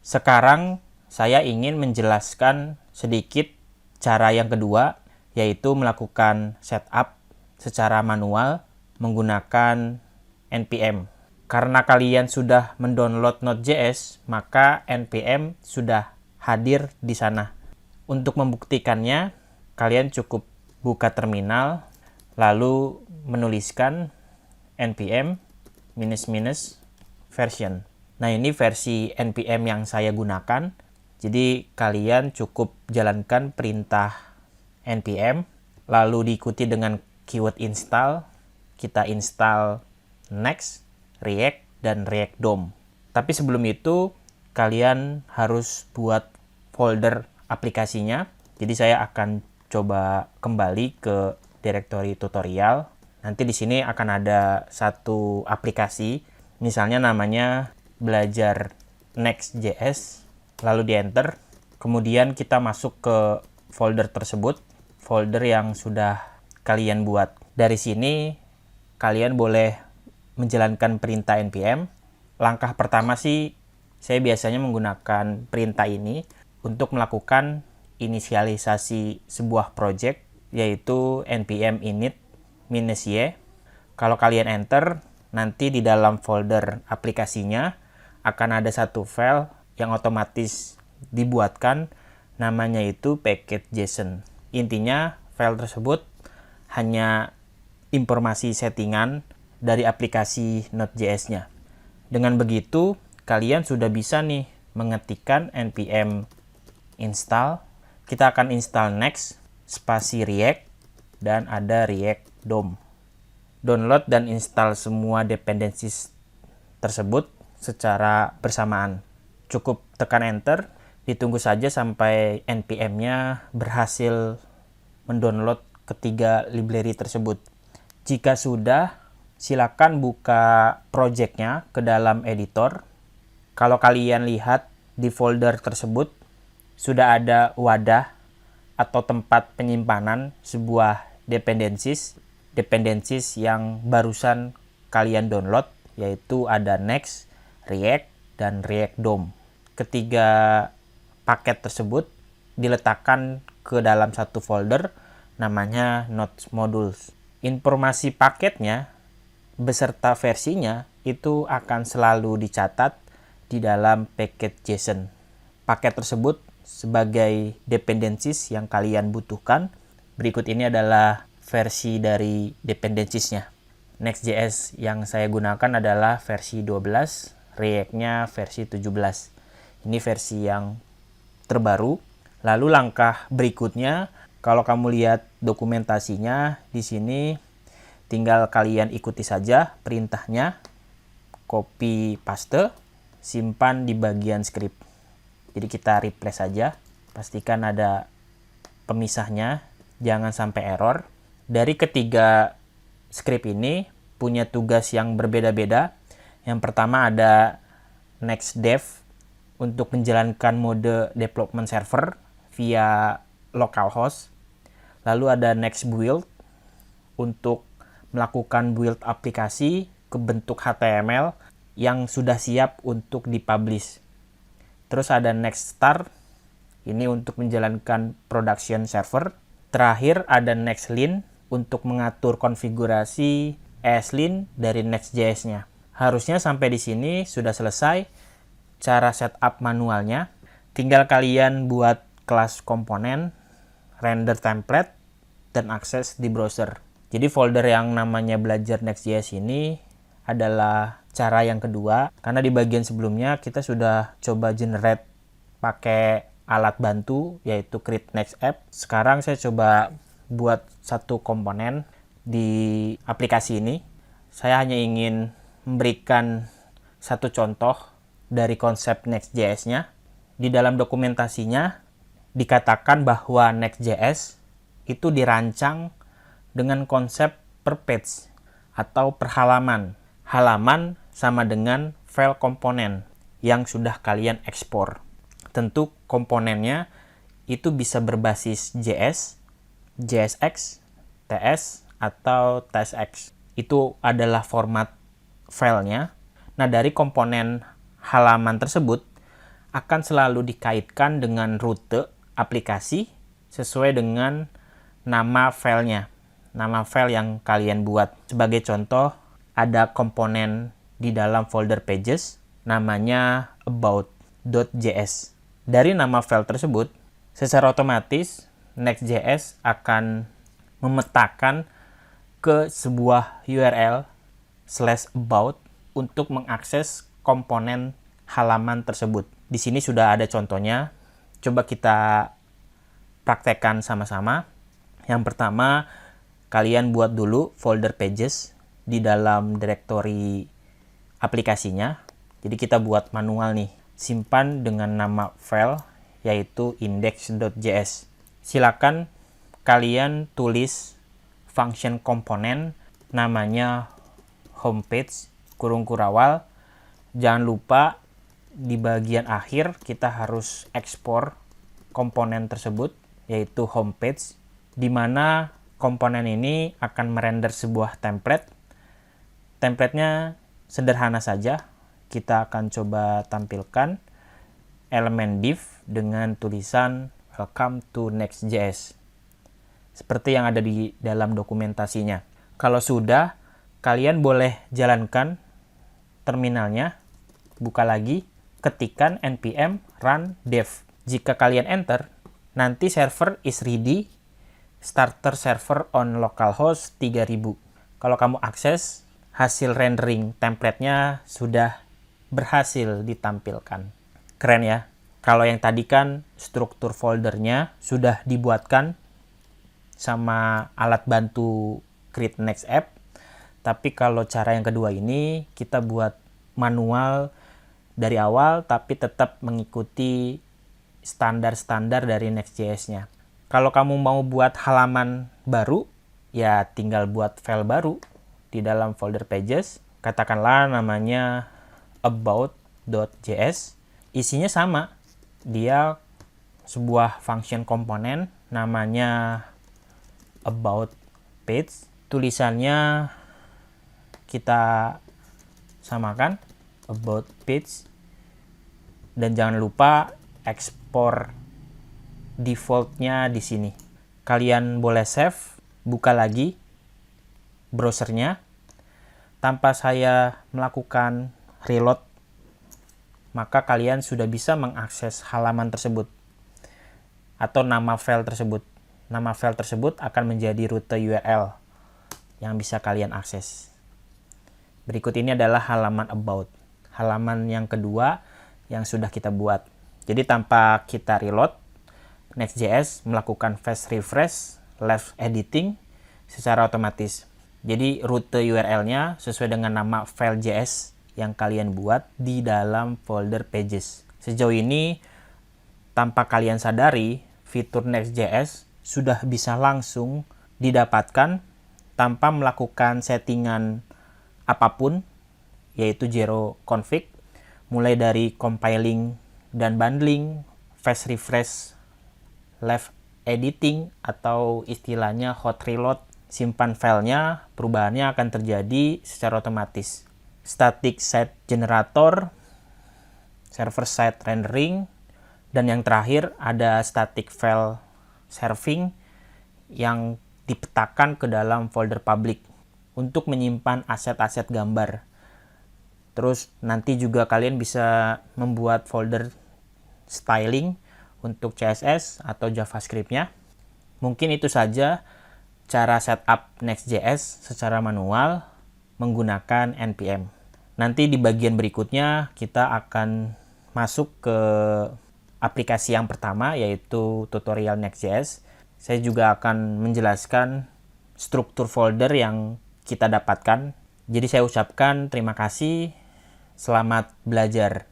Sekarang saya ingin menjelaskan sedikit cara yang kedua, yaitu melakukan setup secara manual menggunakan npm. Karena kalian sudah mendownload Node.js, maka npm sudah hadir di sana. Untuk membuktikannya, kalian cukup buka terminal, lalu menuliskan npm -version. Nah, ini versi npm yang saya gunakan. Jadi kalian cukup jalankan perintah npm, lalu diikuti dengan keyword install. Kita install Next, React, dan React DOM. Tapi sebelum itu, kalian harus buat folder aplikasinya. Jadi saya akan coba kembali ke directory tutorial. Nanti di sini akan ada satu aplikasi, misalnya namanya belajar Next.js, lalu di enter. Kemudian kita masuk ke folder tersebut, folder yang sudah kalian buat. Dari sini kalian boleh menjalankan perintah npm. Langkah pertama sih, saya biasanya menggunakan perintah ini untuk melakukan inisialisasi sebuah project, yaitu npm init-y. Kalau kalian enter, nanti di dalam folder aplikasinya akan ada satu file yang otomatis dibuatkan, namanya itu package.json. Intinya file tersebut hanya informasi settingan dari aplikasi Node.js-nya. Dengan begitu, kalian sudah bisa nih mengetikkan npm install. Kita akan install Next, spasi React, dan ada React DOM. Download dan install semua dependencies tersebut secara bersamaan. Cukup tekan enter, ditunggu saja sampai npm-nya berhasil mendownload ketiga library tersebut. Jika sudah, silakan buka project-nya ke dalam editor. Kalau kalian lihat di folder tersebut, sudah ada wadah atau tempat penyimpanan sebuah dependencies yang barusan kalian download, yaitu ada Next, React, dan React DOM. Ketiga paket tersebut diletakkan ke dalam satu folder namanya Node Modules. Informasi paketnya beserta versinya itu akan selalu dicatat di dalam package.json. Paket tersebut sebagai dependencies yang kalian butuhkan. Berikut ini adalah versi dari dependencies-nya. Next.js yang saya gunakan adalah versi 12, React-nya versi 17. Ini versi yang terbaru. Lalu langkah berikutnya, kalau kamu lihat dokumentasinya di sini, tinggal kalian ikuti saja perintahnya, copy paste, simpan di bagian script. Jadi kita replace saja, pastikan ada pemisahnya, jangan sampai error. Dari ketiga script ini punya tugas yang berbeda-beda. Yang pertama ada next dev untuk menjalankan mode development server via localhost. Lalu ada next build untuk melakukan build aplikasi ke bentuk HTML yang sudah siap untuk dipublish. Terus ada next start, ini untuk menjalankan production server. Terakhir ada next line untuk mengatur konfigurasi ESLint dari Next.js-nya. Harusnya sampai di sini sudah selesai cara setup manualnya. Tinggal kalian buat kelas komponen, render template, dan akses di browser. Jadi folder yang namanya belajar Next.js ini adalah cara yang kedua, karena di bagian sebelumnya kita sudah coba generate pakai alat bantu, yaitu create next app. Sekarang saya coba buat satu komponen di aplikasi ini. Saya hanya ingin memberikan satu contoh dari konsep Next.js-nya. Di dalam dokumentasinya dikatakan bahwa Next.js itu dirancang dengan konsep per page atau per halaman. Halaman sama dengan file komponen yang sudah kalian ekspor. Tentu komponennya itu bisa berbasis JS, JSX, TS, atau TSX. Itu adalah format filenya. Nah, dari komponen halaman tersebut akan selalu dikaitkan dengan rute aplikasi sesuai dengan nama filenya, nama file yang kalian buat. Sebagai contoh, ada komponen di dalam folder pages namanya about.js. Dari nama file tersebut, secara otomatis Next.js akan memetakan ke sebuah URL /about untuk mengakses komponen halaman tersebut. Di sini sudah ada contohnya. Coba kita praktekkan sama-sama. Yang pertama, kalian buat dulu folder pages di dalam direktori aplikasinya. Jadi kita buat manual nih. Simpan dengan nama file yaitu index.js. Silakan kalian tulis function komponen namanya homepage kurung kurawal. Jangan lupa di bagian akhir kita harus ekspor komponen tersebut yaitu homepage, di mana komponen ini akan merender sebuah template. Templatenya sederhana saja. Kita akan coba tampilkan elemen div dengan tulisan welcome to Next.js seperti yang ada di dalam dokumentasinya. Kalau sudah, kalian boleh jalankan terminalnya, buka lagi, ketikkan npm run dev. Jika kalian enter, nanti server is ready, starter server on localhost 3000. Kalau kamu akses, hasil rendering template-nya sudah berhasil ditampilkan. Keren ya? Kalau yang tadi kan struktur foldernya sudah dibuatkan sama alat bantu Create Next App. Tapi kalau cara yang kedua ini, kita buat manual dari awal tapi tetap mengikuti standar-standar dari Next.js-nya. Kalau kamu mau buat halaman baru, ya tinggal buat file baru di dalam folder pages. Katakanlah namanya about.js. Isinya sama. Dia sebuah function komponen namanya about page. Tulisannya kita samakan about page, dan jangan lupa ekspor defaultnya di sini. Kalian boleh save, buka lagi browsernya. Tanpa saya melakukan reload, maka kalian sudah bisa mengakses halaman tersebut atau nama file tersebut. Nama file tersebut akan menjadi rute URL yang bisa kalian akses. Berikut ini adalah halaman about. Halaman yang kedua yang sudah kita buat. Jadi tanpa kita reload, Next.js melakukan fast refresh, live editing secara otomatis. Jadi rute URL-nya sesuai dengan nama file JS yang kalian buat di dalam folder pages. Sejauh ini, tanpa kalian sadari, fitur Next.js sudah bisa langsung didapatkan tanpa melakukan settingan apapun, yaitu zero config, mulai dari compiling dan bundling, fast refresh, live editing, atau istilahnya hot reload. Simpan filenya, perubahannya akan terjadi secara otomatis. Static site generator, server side rendering, dan yang terakhir ada static file serving yang dipetakan ke dalam folder public untuk menyimpan aset-aset gambar. Terus nanti juga kalian bisa membuat folder styling untuk CSS atau JavaScript-nya. Mungkin itu saja cara setup Next.js secara manual menggunakan npm. Nanti di bagian berikutnya kita akan masuk ke aplikasi yang pertama, yaitu tutorial Next.js. Saya juga akan menjelaskan struktur folder yang kita dapatkan. Jadi saya ucapkan terima kasih, selamat belajar.